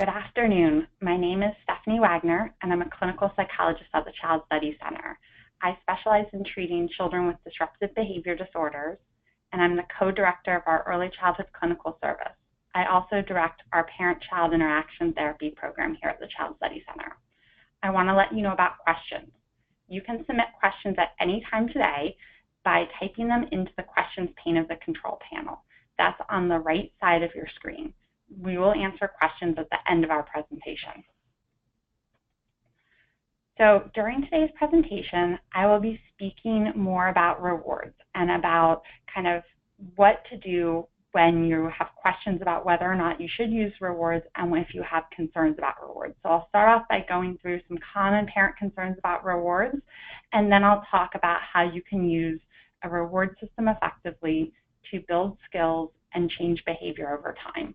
Good afternoon. My name is Stephanie Wagner, and I'm a clinical psychologist at the Child Study Center. I specialize in treating children with disruptive behavior disorders, and I'm the co-director of our Early Childhood Clinical Service. I also direct our Parent-Child Interaction Therapy program here at the Child Study Center. I want to let you know about questions. You can submit questions at any time today by typing them into the questions pane of the control panel. That's on the right side of your screen. We will answer questions at the end of our presentation. So during today's presentation, I will be speaking more about rewards and about kind of what to do when you have questions about whether or not you should use rewards and if you have concerns about rewards. So I'll start off by going through some common parent concerns about rewards, and then I'll talk about how you can use a reward system effectively to build skills and change behavior over time.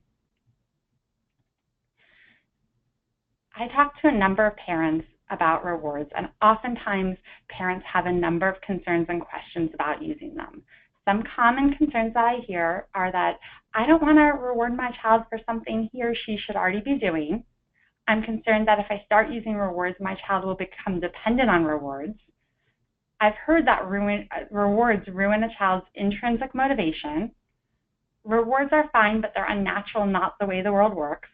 I talk to a number of parents about rewards, and oftentimes parents have a number of concerns and questions about using them. Some common concerns that I hear are that I don't want to reward my child for something he or she should already be doing. I'm concerned that if I start using rewards, my child will become dependent on rewards. I've heard that rewards ruin a child's intrinsic motivation. Rewards are fine, but they're unnatural, not the way the world works.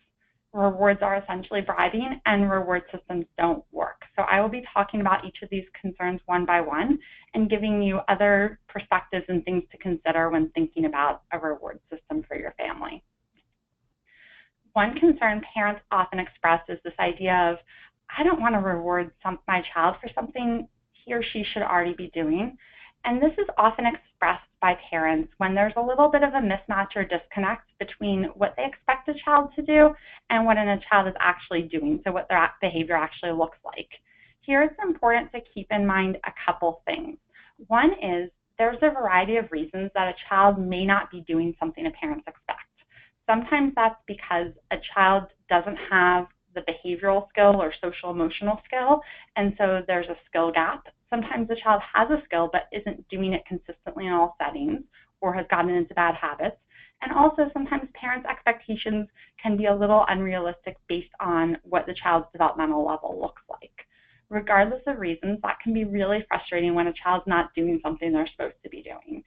Rewards are essentially bribing, and reward systems don't work. So I will be talking about each of these concerns one by one and giving you other perspectives and things to consider when thinking about a reward system for your family. One concern parents often express is this idea of, I don't want to reward my child for something he or she should already be doing. And this is often expressed by parents when there's a little bit of a mismatch or disconnect between what they expect a child to do and what a child is actually doing, so what their behavior actually looks like. Here it's important to keep in mind a couple things. One is there's a variety of reasons that a child may not be doing something a parents expect. Sometimes that's because a child doesn't have the behavioral skill or social emotional skill, and so there's a skill gap. Sometimes the child has a skill but isn't doing it consistently in all settings or has gotten into bad habits. And also sometimes parents' expectations can be a little unrealistic based on what the child's developmental level looks like. Regardless of reasons, that can be really frustrating when a child's not doing something they're supposed to be doing.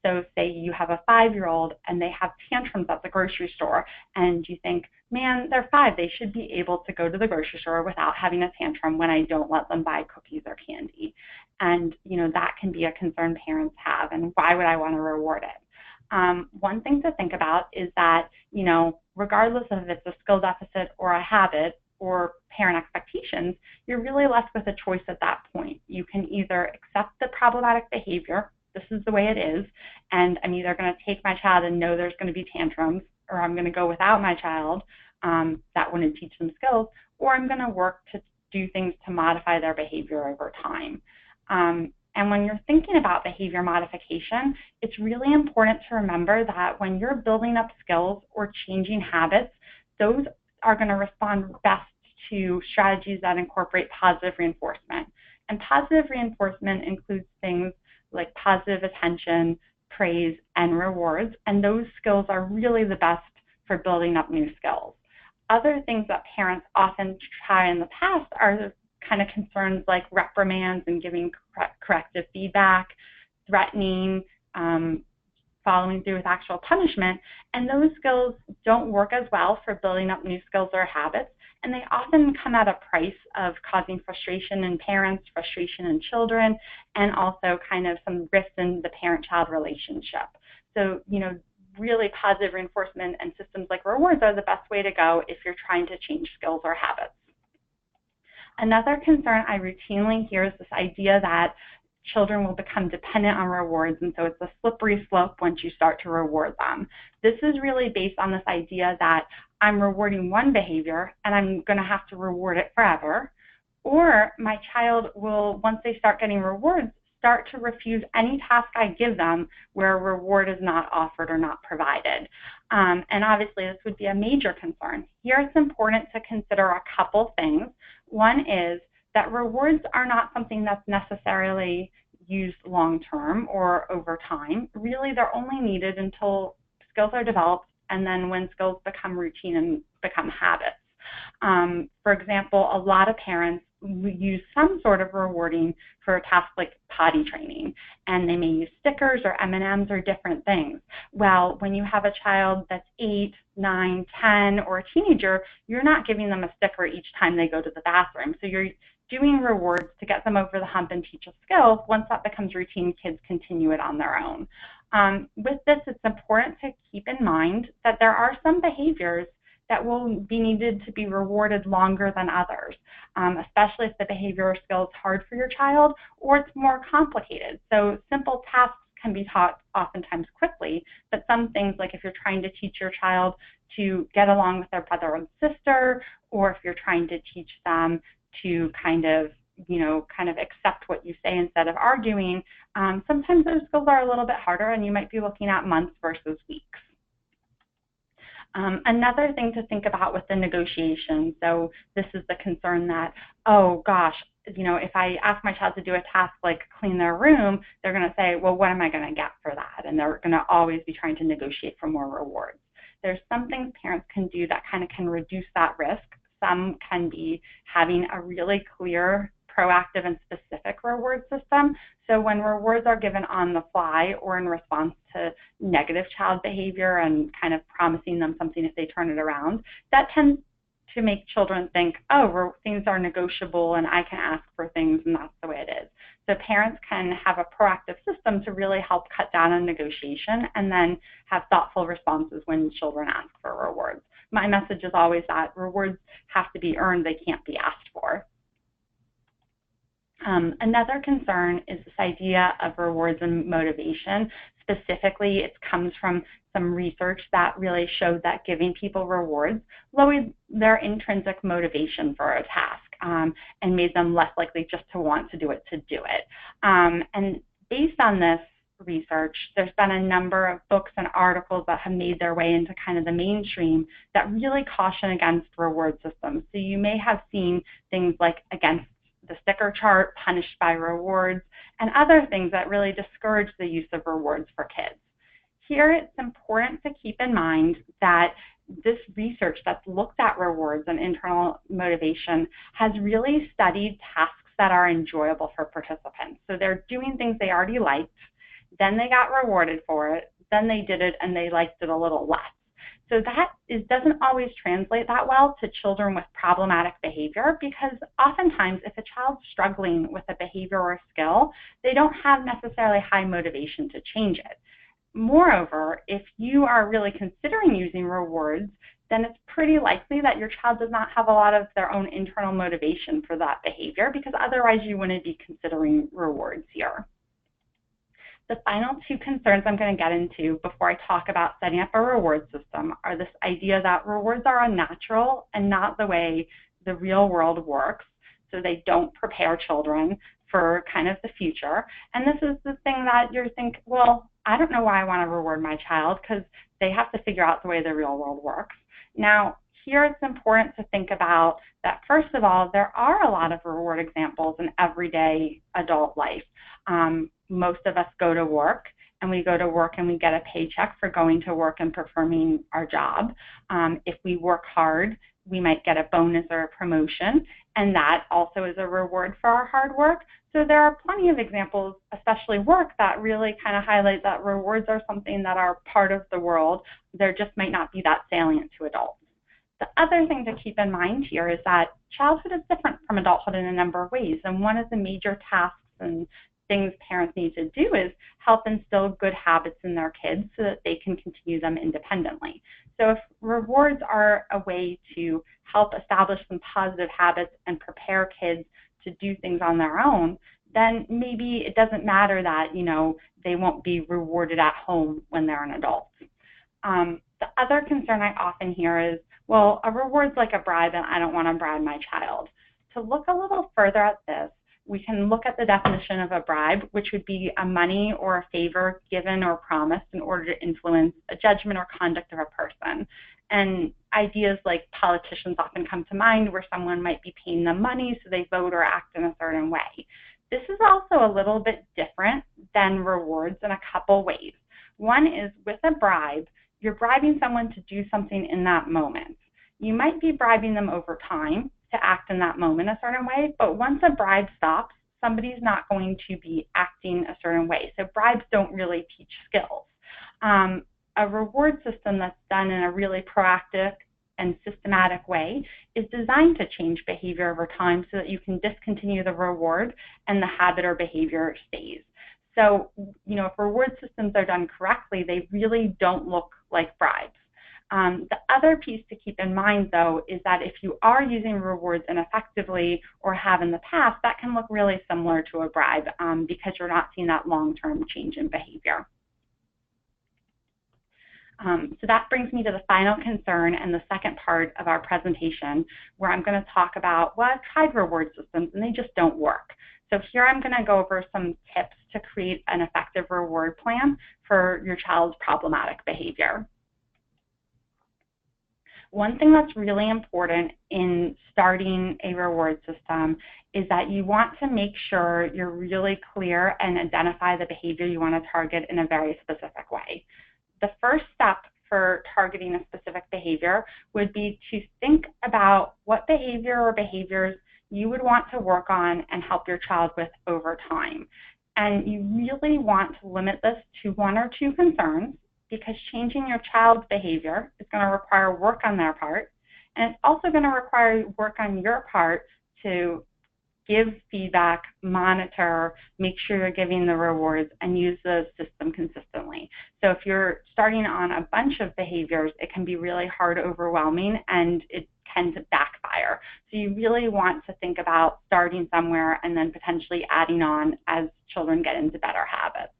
So say you have a 5-year-old and they have tantrums at the grocery store, and you think, man, they're 5, they should be able to go to the grocery store without having a tantrum when I don't let them buy cookies or candy. And that can be a concern parents have, and why would I want to reward it? One thing to think about is that, regardless of if it's a skill deficit or a habit or parent expectations, you're really left with a choice at that point. You can either accept the problematic behavior, this is the way it is, and I'm either going to take my child and know there's going to be tantrums, or I'm going to go without my child, that wouldn't teach them skills, or I'm going to work to do things to modify their behavior over time. And when you're thinking about behavior modification, it's really important to remember that when you're building up skills or changing habits, those are going to respond best to strategies that incorporate positive reinforcement. And positive reinforcement includes things like positive attention, praise, and rewards, and those skills are really the best for building up new skills. Other things that parents often try in the past are kind of concerns like reprimands and giving corrective feedback, threatening, following through with actual punishment, and those skills don't work as well for building up new skills or habits, and they often come at a price of causing frustration in parents, frustration in children, and also kind of some risks in the parent-child relationship. So, really positive reinforcement and systems like rewards are the best way to go if you're trying to change skills or habits. Another concern I routinely hear is this idea that children will become dependent on rewards, and so it's a slippery slope once you start to reward them. This is really based on this idea that I'm rewarding one behavior and I'm going to have to reward it forever, or my child will, once they start getting rewards, start to refuse any task I give them where a reward is not offered or not provided. And obviously this would be a major concern. Here it's important to consider a couple things. One is that rewards are not something that's necessarily used long-term or over time. Really, they're only needed until skills are developed, and then when skills become routine and become habits. For example, a lot of parents use some sort of rewarding for tasks like potty training, and they may use stickers or M&Ms or different things. Well, when you have a child that's 8, 9, 10, or a teenager, you're not giving them a sticker each time they go to the bathroom. So you're doing rewards to get them over the hump and teach a skill. Once that becomes routine, kids continue it on their own. With this, it's important to keep in mind that there are some behaviors that will be needed to be rewarded longer than others, especially if the behavior or skill is hard for your child or it's more complicated. So simple tasks can be taught oftentimes quickly, but some things, like if you're trying to teach your child to get along with their brother and sister, or if you're trying to teach them to kind of accept what you say instead of arguing, sometimes those skills are a little bit harder, and you might be looking at months versus weeks. Another thing to think about with the negotiation, so this is the concern that, oh gosh, if I ask my child to do a task like clean their room, they're going to say, well, what am I going to get for that? And they're going to always be trying to negotiate for more rewards. There's some things parents can do that kind of can reduce that risk. Some can be having a really clear, proactive, and specific reward system. So when rewards are given on the fly or in response to negative child behavior and kind of promising them something if they turn it around, that tends to make children think, oh, things are negotiable and I can ask for things and that's the way it is. So parents can have a proactive system to really help cut down on negotiation and then have thoughtful responses when children ask for rewards. My message is always that rewards have to be earned, they can't be asked for. Another concern is this idea of rewards and motivation. Specifically, it comes from some research that really showed that giving people rewards lowered their intrinsic motivation for a task and made them less likely just to want to do it. And based on this research, there's been a number of books and articles that have made their way into kind of the mainstream that really caution against reward systems. So you may have seen things like against the sticker chart, punished by rewards, and other things that really discourage the use of rewards for kids. Here, it's important to keep in mind that this research that's looked at rewards and internal motivation has really studied tasks that are enjoyable for participants. So they're doing things they already liked, then they got rewarded for it, then they did it and they liked it a little less. So that doesn't always translate that well to children with problematic behavior, because oftentimes if a child's struggling with a behavior or a skill, they don't have necessarily high motivation to change it. Moreover, if you are really considering using rewards, then it's pretty likely that your child does not have a lot of their own internal motivation for that behavior, because otherwise you wouldn't be considering rewards here. The final two concerns I'm going to get into before I talk about setting up a reward system are this idea that rewards are unnatural and not the way the real world works, so they don't prepare children for kind of the future. And this is the thing that you think, well, I don't know why I want to reward my child because they have to figure out the way the real world works. Now, here it's important to think about that, first of all, there are a lot of reward examples in everyday adult life. Most of us go to work, and we go to work and we get a paycheck for going to work and performing our job. If we work hard, we might get a bonus or a promotion, and that also is a reward for our hard work. So there are plenty of examples, especially work, that really kind of highlight that rewards are something that are part of the world. There just might not be that salient to adults. The other thing to keep in mind here is that childhood is different from adulthood in a number of ways, and one of the major tasks and things parents need to do is help instill good habits in their kids so that they can continue them independently. So if rewards are a way to help establish some positive habits and prepare kids to do things on their own, then maybe it doesn't matter that, they won't be rewarded at home when they're an adult. The other concern I often hear is, well, a reward's like a bribe and I don't want to bribe my child. To look a little further at this, we can look at the definition of a bribe, which would be a money or a favor given or promised in order to influence a judgment or conduct of a person. And ideas like politicians often come to mind, where someone might be paying them money so they vote or act in a certain way. This is also a little bit different than rewards in a couple ways. One is with a bribe, you're bribing someone to do something in that moment. You might be bribing them over time to act in that moment a certain way, but once a bribe stops, somebody's not going to be acting a certain way. So bribes don't really teach skills. A reward system that's done in a really proactive and systematic way is designed to change behavior over time so that you can discontinue the reward and the habit or behavior stays. So, if reward systems are done correctly, they really don't look like bribes. The other piece to keep in mind, though, is that if you are using rewards ineffectively or have in the past, that can look really similar to a bribe because you're not seeing that long-term change in behavior. So that brings me to the final concern and the second part of our presentation, where I'm going to talk about, well, I've tried reward systems and they just don't work. So here I'm going to go over some tips to create an effective reward plan for your child's problematic behavior. One thing that's really important in starting a reward system is that you want to make sure you're really clear and identify the behavior you want to target in a very specific way. The first step for targeting a specific behavior would be to think about what behavior or behaviors you would want to work on and help your child with over time. And you really want to limit this to 1 or 2 concerns, because changing your child's behavior is going to require work on their part, and it's also going to require work on your part to give feedback, monitor, make sure you're giving the rewards, and use the system consistently. So if you're starting on a bunch of behaviors, it can be really hard, overwhelming, and it can backfire. So you really want to think about starting somewhere and then potentially adding on as children get into better habits.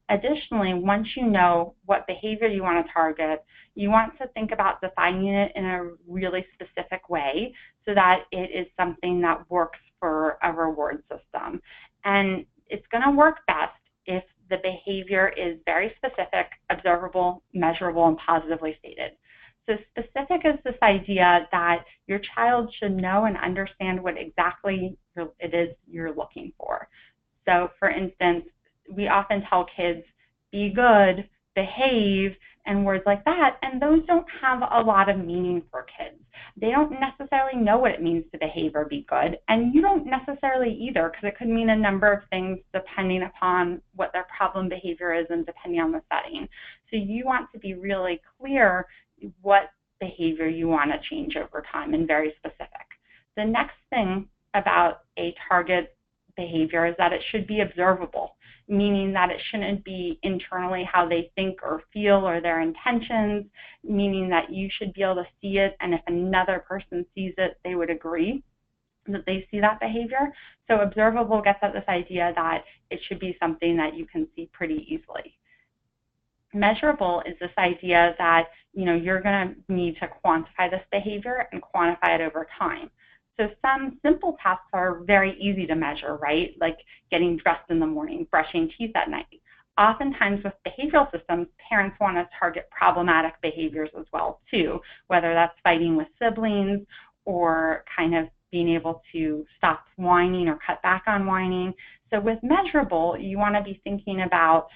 Additionally, once you know what behavior you want to target, you want to think about defining it in a really specific way so that it is something that works for a reward system. And it's going to work best if the behavior is very specific, observable, measurable, and positively stated. So specific is this idea that your child should know and understand what exactly it is you're looking for. So for instance, we often tell kids, be good, behave, and words like that, and those don't have a lot of meaning for kids. They don't necessarily know what it means to behave or be good, and you don't necessarily either, because it could mean a number of things depending upon what their problem behavior is and depending on the setting. So you want to be really clear what behavior you want to change over time and very specific. The next thing about a target behavior is that it should be observable, meaning that it shouldn't be internally how they think or feel or their intentions, meaning that you should be able to see it, and if another person sees it, they would agree that they see that behavior. So observable gets at this idea that it should be something that you can see pretty easily. Measurable is this idea that you're going to need to quantify this behavior and quantify it over time. So some simple tasks are very easy to measure, right? Like getting dressed in the morning, brushing teeth at night. Oftentimes with behavioral systems, parents want to target problematic behaviors as well too, whether that's fighting with siblings or kind of being able to stop whining or cut back on whining. So with measurable, you want to be thinking about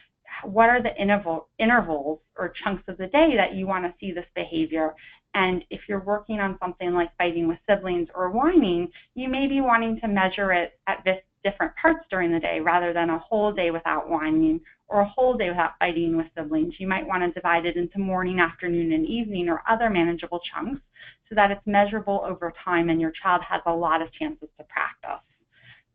what are the intervals or chunks of the day that you want to see this behavior. And if you're working on something like fighting with siblings or whining, you may be wanting to measure it at different parts during the day rather than a whole day without whining or a whole day without fighting with siblings. You might want to divide it into morning, afternoon, and evening or other manageable chunks so that it's measurable over time and your child has a lot of chances to practice.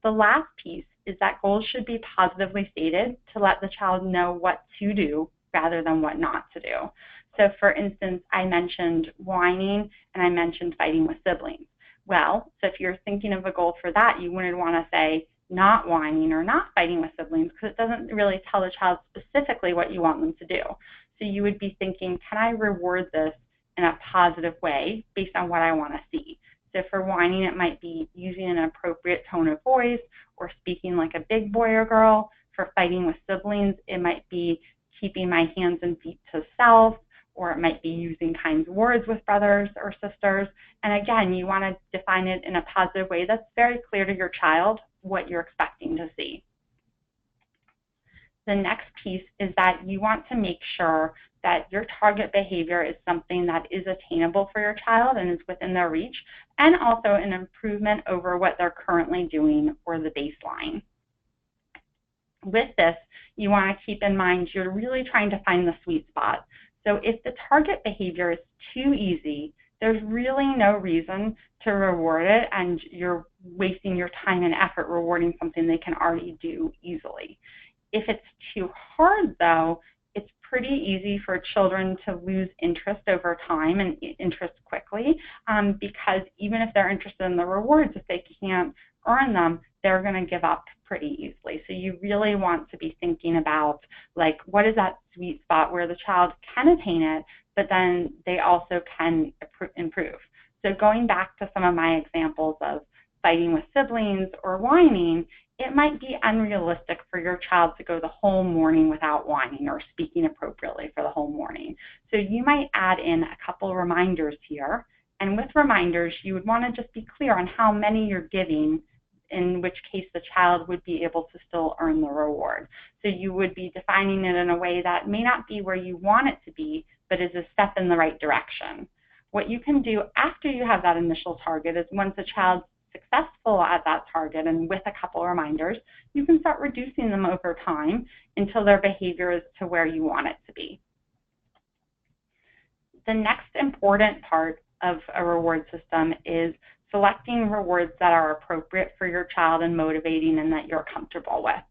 The last piece is that goals should be positively stated to let the child know what to do rather than what not to do. So for instance, I mentioned whining and I mentioned fighting with siblings. Well, so if you're thinking of a goal for that, you wouldn't want to say not whining or not fighting with siblings because it doesn't really tell the child specifically what you want them to do. So you would be thinking, can I reward this in a positive way based on what I want to see? So for whining, it might be using an appropriate tone of voice or speaking like a big boy or girl. For fighting with siblings, it might be keeping my hands and feet to self, or it might be using kind words with brothers or sisters. And again, you want to define it in a positive way that's very clear to your child what you're expecting to see. The next piece is that you want to make sure that your target behavior is something that is attainable for your child and is within their reach, and also an improvement over what they're currently doing or the baseline. With this, you want to keep in mind you're really trying to find the sweet spot. So if the target behavior is too easy, there's really no reason to reward it, and you're wasting your time and effort rewarding something they can already do easily. If it's too hard, though, it's pretty easy for children to lose interest over time and interest quickly, because even if they're interested in the rewards, if they can't earn them, they're going to give up pretty easily. So you really want to be thinking about, like, what is that sweet spot where the child can attain it, but then they also can improve. So going back to some of my examples of fighting with siblings or whining, it might be unrealistic for your child to go the whole morning without whining or speaking appropriately for the whole morning. So you might add in a couple reminders here. And with reminders, you would want to just be clear on how many you're giving, in which case the child would be able to still earn the reward. So you would be defining it in a way that may not be where you want it to be, but is a step in the right direction. What you can do after you have that initial target is, once a child's successful at that target and with a couple reminders, you can start reducing them over time until their behavior is to where you want it to be. The next important part of a reward system is selecting rewards that are appropriate for your child and motivating and that you're comfortable with.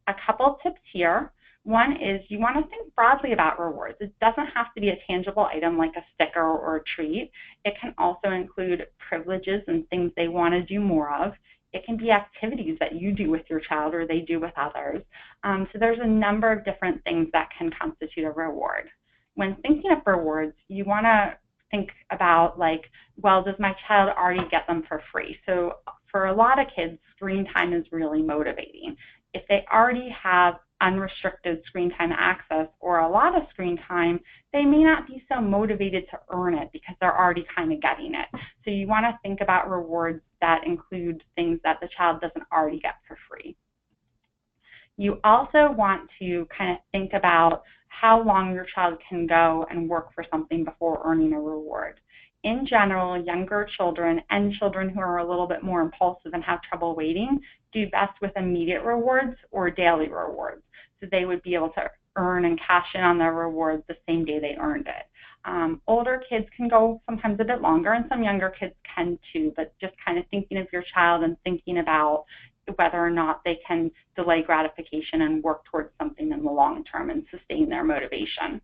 A couple tips here. One is you want to think broadly about rewards. It doesn't have to be a tangible item like a sticker or a treat. It can also include privileges and things they want to do more of. It can be activities that you do with your child or they do with others. So there's a number of different things that can constitute a reward. When thinking of rewards, you want to think about, like, well, does my child already get them for free? So for a lot of kids, screen time is really motivating. If they already have unrestricted screen time access or a lot of screen time, they may not be so motivated to earn it because they're already kind of getting it. So you want to think about rewards that include things that the child doesn't already get for free. You also want to kind of think about how long your child can go and work for something before earning a reward. In general, younger children and children who are a little bit more impulsive and have trouble waiting do best with immediate rewards or daily rewards. So they would be able to earn and cash in on their rewards the same day they earned it. Older kids can go sometimes a bit longer, and some younger kids can too, but just kind of thinking of your child and thinking about whether or not they can delay gratification and work towards something in the long term and sustain their motivation.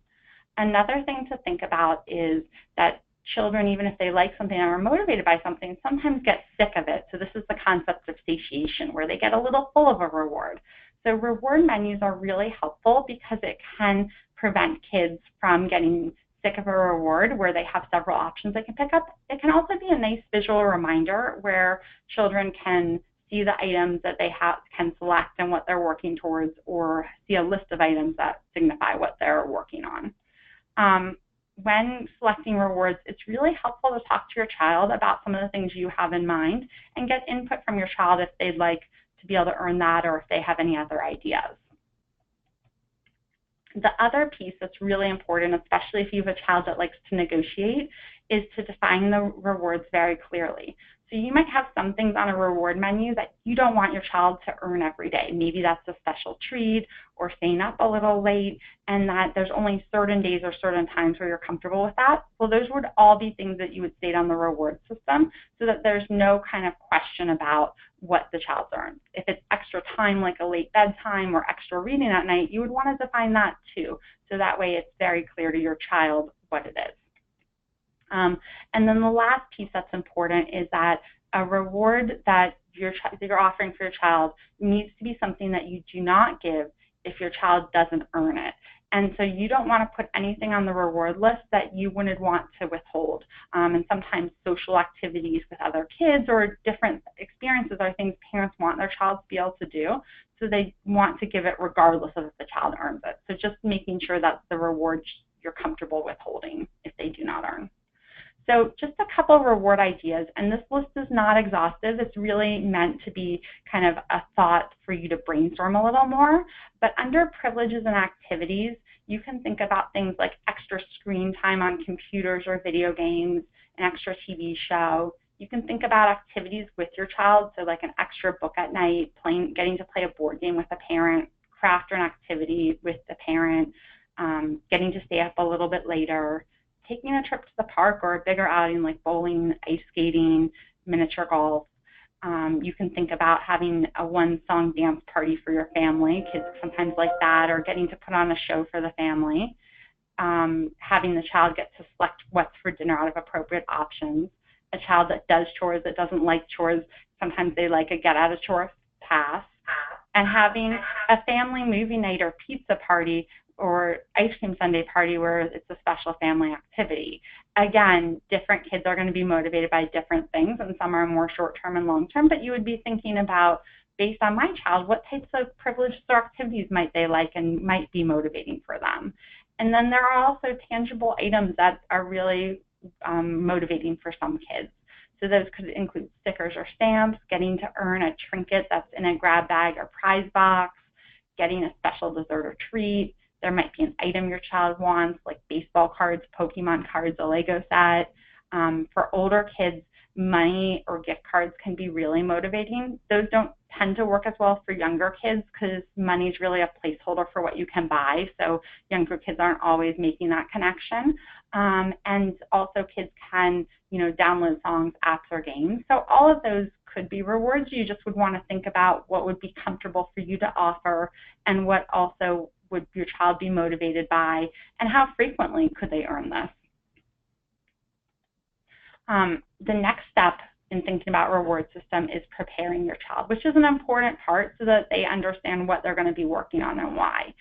Another thing to think about is that children, even if they like something or are motivated by something, sometimes get sick of it. So this is the concept of satiation, where they get a little full of a reward. So reward menus are really helpful because it can prevent kids from getting sick of a reward where they have several options they can pick up. It can also be a nice visual reminder where children can see the items that they can select and what they're working towards, or see a list of items that signify what they're working on. When selecting rewards, it's really helpful to talk to your child about some of the things you have in mind and get input from your child if they'd like to be able to earn that or if they have any other ideas. The other piece that's really important, especially if you have a child that likes to negotiate, is to define the rewards very clearly. So you might have some things on a reward menu that you don't want your child to earn every day. Maybe that's a special treat or staying up a little late, and that there's only certain days or certain times where you're comfortable with that. Well, those would all be things that you would state on the reward system so that there's no kind of question about what the child earns. If it's extra time, like a late bedtime or extra reading at night, you would want to define that too. So that way it's very clear to your child what it is. And then the last piece that's important is that a reward that you're offering for your child needs to be something that you do not give if your child doesn't earn it. And so you don't want to put anything on the reward list that you wouldn't want to withhold. And sometimes social activities with other kids or different experiences are things parents want their child to be able to do. So they want to give it regardless of if the child earns it. So just making sure that's the reward you're comfortable withholding if they do not earn. So just a couple of reward ideas, and this list is not exhaustive. It's really meant to be kind of a thought for you to brainstorm a little more. But under privileges and activities, you can think about things like extra screen time on computers or video games, an extra TV show. You can think about activities with your child, so like an extra book at night, getting to play a board game with a parent, craft or an activity with the parent, getting to stay up a little bit later, taking a trip to the park or a bigger outing like bowling, ice skating, miniature golf. You can think about having a one-song dance party for your family. Kids sometimes like that, or getting to put on a show for the family. Having the child get to select what's for dinner out of appropriate options. A child that does chores, that doesn't like chores, sometimes they like a get-out-of-chore pass. And having a family movie night or pizza party or ice cream sundae party where it's a special family activity. Again, different kids are going to be motivated by different things, and some are more short-term and long-term, but you would be thinking about, based on my child, what types of privileges or activities might they like and might be motivating for them. And then there are also tangible items that are really motivating for some kids. So those could include stickers or stamps, getting to earn a trinket that's in a grab bag or prize box, getting a special dessert or treat. There might be an item your child wants, like baseball cards, Pokemon cards, a Lego set. For older kids, money or gift cards can be really motivating. Those don't tend to work as well for younger kids because money is really a placeholder for what you can buy. So younger kids aren't always making that connection. And also kids can, download songs, apps, or games. So all of those could be rewards. You just would want to think about what would be comfortable for you to offer and what also would your child be motivated by, and how frequently could they earn this. The next step in thinking about reward system is preparing your child, which is an important part so that they understand what they're going to be working on and why.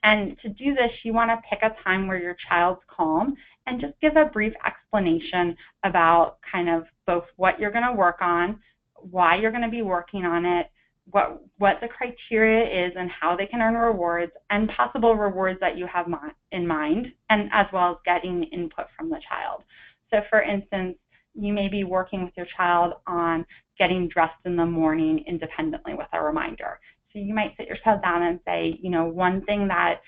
And to do this, you want to pick a time where your child's calm and just give a brief explanation about kind of both what you're going to work on, why you're going to be working on it, what the criteria is and how they can earn rewards, and possible rewards that you have in mind, and as well as getting input from the child. So for instance, you may be working with your child on getting dressed in the morning independently with a reminder. So you might sit your child down and say, one thing that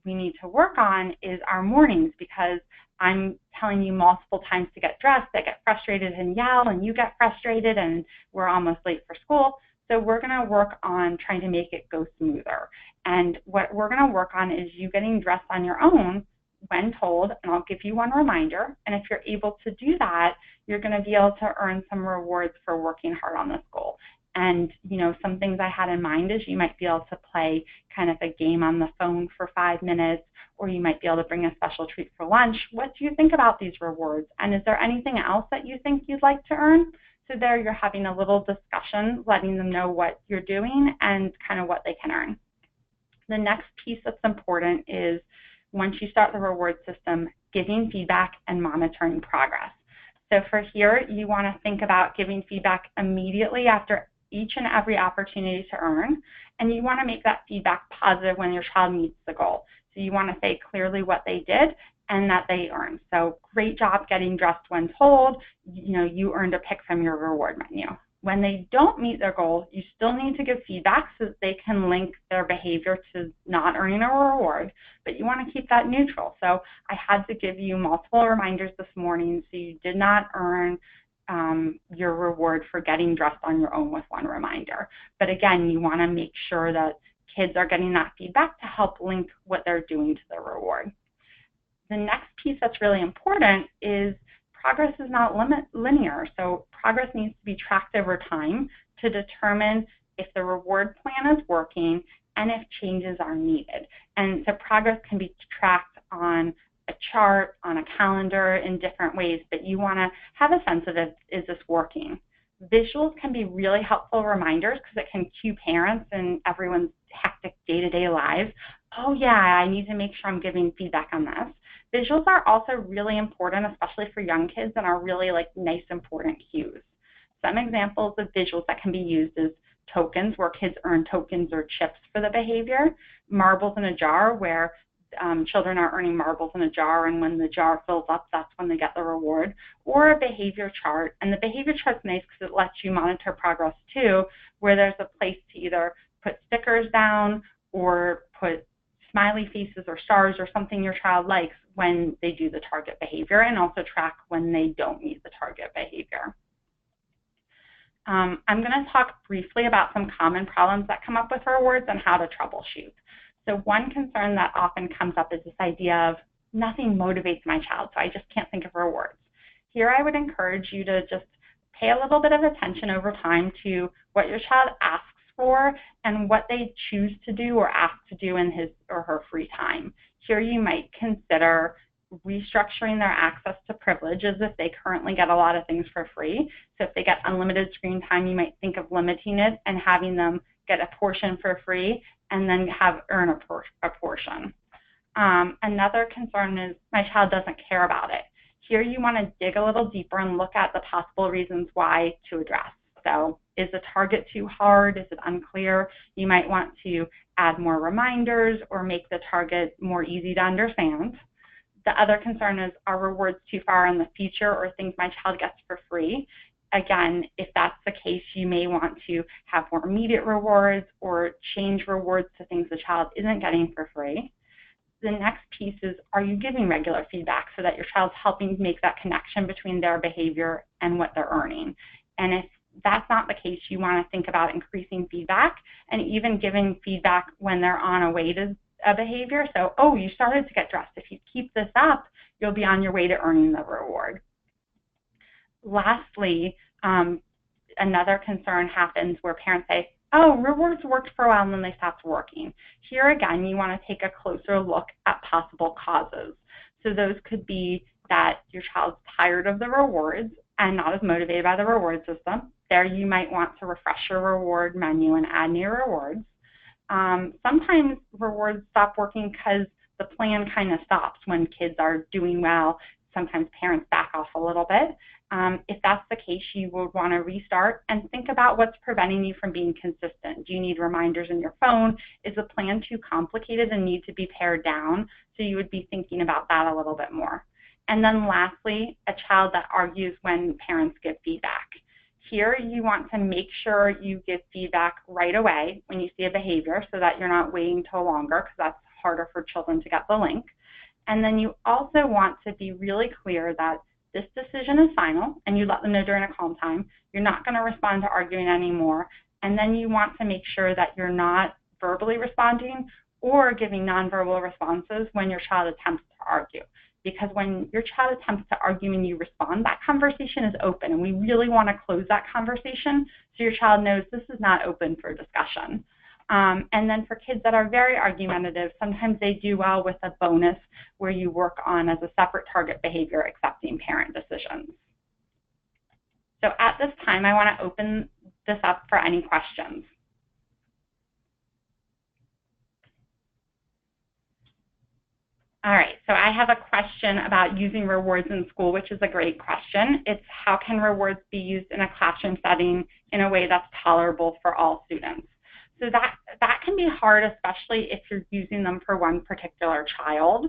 we need to work on is our mornings, because I'm telling you multiple times to get dressed, I get frustrated and yell, and you get frustrated and we're almost late for school. So we're going to work on trying to make it go smoother. And what we're going to work on is you getting dressed on your own when told, and I'll give you one reminder. And if you're able to do that, you're going to be able to earn some rewards for working hard on this goal. And, some things I had in mind is you might be able to play kind of a game on the phone for 5 minutes, or you might be able to bring a special treat for lunch. What do you think about these rewards? And is there anything else that you think you'd like to earn? So there you're having a little discussion, letting them know what you're doing and kind of what they can earn. The next piece that's important is, once you start the reward system, giving feedback and monitoring progress. So for here, you want to think about giving feedback immediately after each and every opportunity to earn, and you want to make that feedback positive when your child meets the goal. So you want to say clearly what they did and that they earned. So great job getting dressed when told, you earned a pick from your reward menu. When they don't meet their goal, you still need to give feedback so that they can link their behavior to not earning a reward, but you want to keep that neutral. So I had to give you multiple reminders this morning, so you did not earn your reward for getting dressed on your own with one reminder. But again, you want to make sure that kids are getting that feedback to help link what they're doing to the reward. The next piece that's really important is progress is not linear, so progress needs to be tracked over time to determine if the reward plan is working and if changes are needed. And so progress can be tracked on a chart, on a calendar, in different ways, but you want to have a sense of, is this working? Visuals can be really helpful reminders because it can cue parents in everyone's hectic day-to-day lives. Oh yeah, I need to make sure I'm giving feedback on this. Visuals are also really important, especially for young kids, and are really nice, important cues. Some examples of visuals that can be used is tokens, where kids earn tokens or chips for the behavior, marbles in a jar, where children are earning marbles in a jar, and when the jar fills up, that's when they get the reward, or a behavior chart. And the behavior chart's nice because it lets you monitor progress too, where there's a place to either put stickers down or put smiley faces or stars or something your child likes when they do the target behavior, and also track when they don't meet the target behavior. I'm going to talk briefly about some common problems that come up with rewards and how to troubleshoot. So one concern that often comes up is this idea of nothing motivates my child, so I just can't think of rewards. Here I would encourage you to just pay a little bit of attention over time to what your child asks for and what they choose to do or ask to do in his or her free time. Here you might consider restructuring their access to privileges if they currently get a lot of things for free. So if they get unlimited screen time, you might think of limiting it and having them get a portion for free and then earn a portion. Another concern is my child doesn't care about it. Here you want to dig a little deeper and look at the possible reasons why to address. So is the target too hard? Is it unclear? You might want to add more reminders or make the target more easy to understand. The other concern is, are rewards too far in the future or things my child gets for free? Again, if that's the case, you may want to have more immediate rewards or change rewards to things the child isn't getting for free. The next piece is, are you giving regular feedback so that your child's helping make that connection between their behavior and what they're earning? And if that's not the case, you want to think about increasing feedback and even giving feedback when they're on a way to a behavior. So, oh, you started to get dressed. If you keep this up, you'll be on your way to earning the reward. Lastly, another concern happens where parents say, oh, rewards worked for a while and then they stopped working. Here again, you want to take a closer look at possible causes. So those could be that your child's tired of the rewards and not as motivated by the reward system. There you might want to refresh your reward menu and add new rewards. Sometimes rewards stop working because the plan kind of stops when kids are doing well. Sometimes parents back off a little bit. If that's the case, you would want to restart and think about what's preventing you from being consistent. Do you need reminders in your phone? Is the plan too complicated and need to be pared down? So you would be thinking about that a little bit more. And then lastly, a child that argues when parents give feedback. Here you want to make sure you give feedback right away when you see a behavior so that you're not waiting till longer, because that's harder for children to get the link. And then you also want to be really clear that this decision is final, and you let them know during a calm time. You're not going to respond to arguing anymore. And then you want to make sure that you're not verbally responding or giving nonverbal responses when your child attempts to argue. Because when your child attempts to argue and you respond, that conversation is open, and we really want to close that conversation so your child knows this is not open for discussion. And then for kids that are very argumentative, sometimes they do well with a bonus where you work on, as a separate target behavior, accepting parent decisions. So at this time, I want to open this up for any questions. All right, so I have a question about using rewards in school, which is a great question. It's how can rewards be used in a classroom setting in a way that's tolerable for all students? So that can be hard, especially if you're using them for one particular child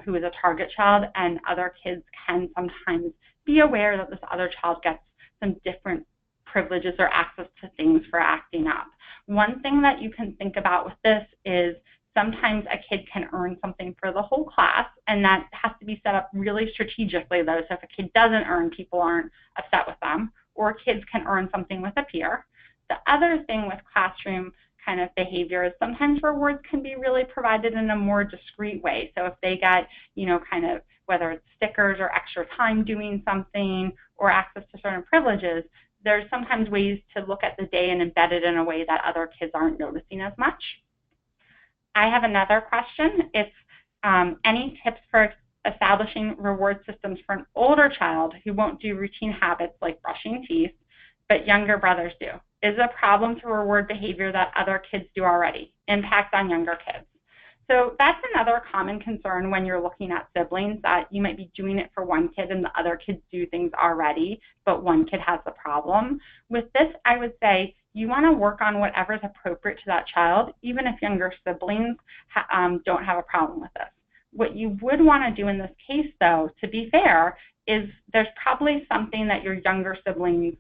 who is a target child, and other kids can sometimes be aware that this other child gets some different privileges or access to things for acting up. One thing that you can think about with this is sometimes a kid can earn something for the whole class, and that has to be set up really strategically, though. So if a kid doesn't earn, people aren't upset with them, or kids can earn something with a peer. The other thing with classroom kind of behavior is sometimes rewards can be really provided in a more discreet way. So if they get, kind of, whether it's stickers or extra time doing something or access to certain privileges, there's sometimes ways to look at the day and embed it in a way that other kids aren't noticing as much. I have another question. It's any tips for establishing reward systems for an older child who won't do routine habits like brushing teeth, but younger brothers do? Is a problem to reward behavior that other kids do already? Impact on younger kids. So that's another common concern when you're looking at siblings, that you might be doing it for one kid and the other kids do things already, but one kid has the problem. With this, I would say you want to work on whatever is appropriate to that child, even if younger siblings don't have a problem with this. What you would want to do in this case, though, to be fair, is there's probably something that your younger siblings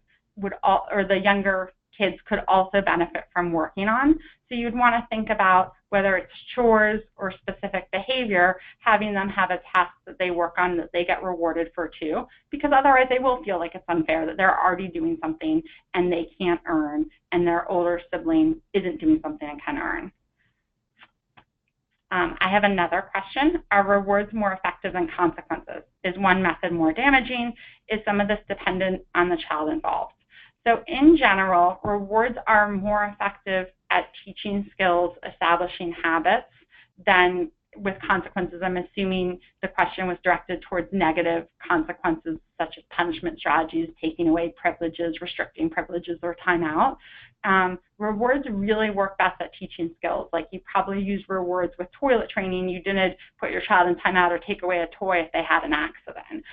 or the younger kids could also benefit from working on. So you'd want to think about whether it's chores or specific behavior, having them have a task that they work on that they get rewarded for too, because otherwise they will feel like it's unfair that they're already doing something and they can't earn, and their older sibling isn't doing something and can earn. I have another question. Are rewards more effective than consequences? Is one method more damaging? Is some of this dependent on the child involved? So in general, rewards are more effective at teaching skills, establishing habits, than with consequences. I'm assuming the question was directed towards negative consequences, such as punishment strategies, taking away privileges, restricting privileges, or timeout. Rewards really work best at teaching skills. Like, you probably use rewards with toilet training. You didn't put your child in timeout or take away a toy if they had an accident.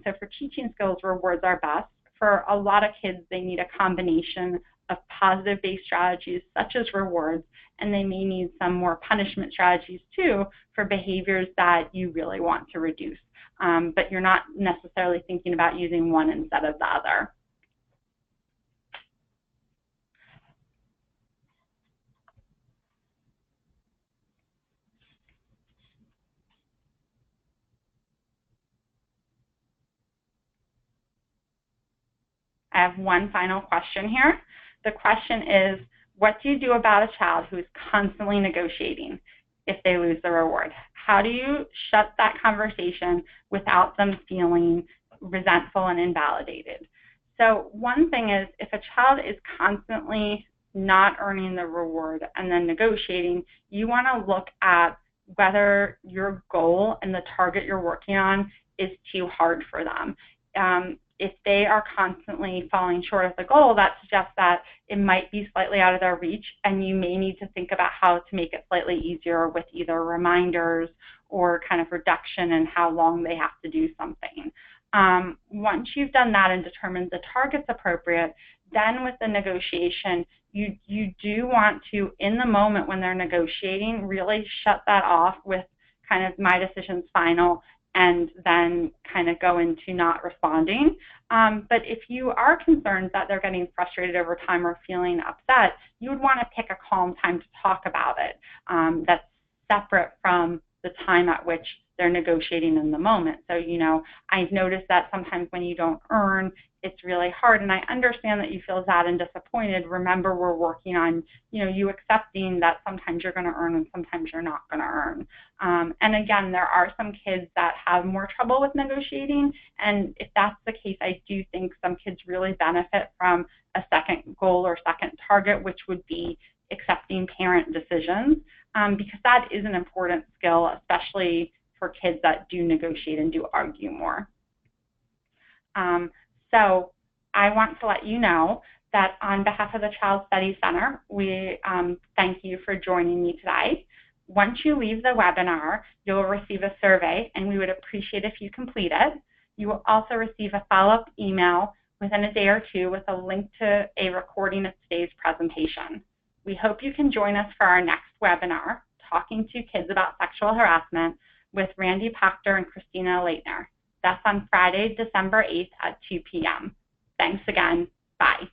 So for teaching skills, rewards are best. For a lot of kids, they need a combination of positive-based strategies such as rewards, and they may need some more punishment strategies too for behaviors that you really want to reduce. But you're not necessarily thinking about using one instead of the other. I have one final question here. The question is, what do you do about a child who is constantly negotiating if they lose the reward? How do you shut that conversation without them feeling resentful and invalidated? So one thing is, if a child is constantly not earning the reward and then negotiating, you want to look at whether your goal and the target you're working on is too hard for them. If they are constantly falling short of the goal, that suggests that it might be slightly out of their reach, and you may need to think about how to make it slightly easier with either reminders or kind of reduction in how long they have to do something. Once you've done that and determined the target's appropriate, then with the negotiation, you do want to, in the moment when they're negotiating, really shut that off with kind of my decision's final, and then kind of go into not responding. But if you are concerned that they're getting frustrated over time or feeling upset, you would want to pick a calm time to talk about it that's separate from the time at which they're negotiating in the moment. So, I've noticed that sometimes when you don't earn, it's really hard, and I understand that you feel sad and disappointed. Remember, we're working on, you accepting that sometimes you're going to earn and sometimes you're not going to earn. And again, there are some kids that have more trouble with negotiating, and if that's the case, I do think some kids really benefit from a second goal or second target, which would be accepting parent decisions, because that is an important skill, especially for kids that do negotiate and do argue more. So I want to let you know that on behalf of the Child Study Center, we thank you for joining me today. Once you leave the webinar, you'll receive a survey, and we would appreciate if you complete it. You will also receive a follow-up email within a day or two with a link to a recording of today's presentation. We hope you can join us for our next webinar, Talking to Kids About Sexual Harassment, with Randy Proctor and Christina Leitner. That's on Friday, December 8th at 2 p.m. Thanks again. Bye.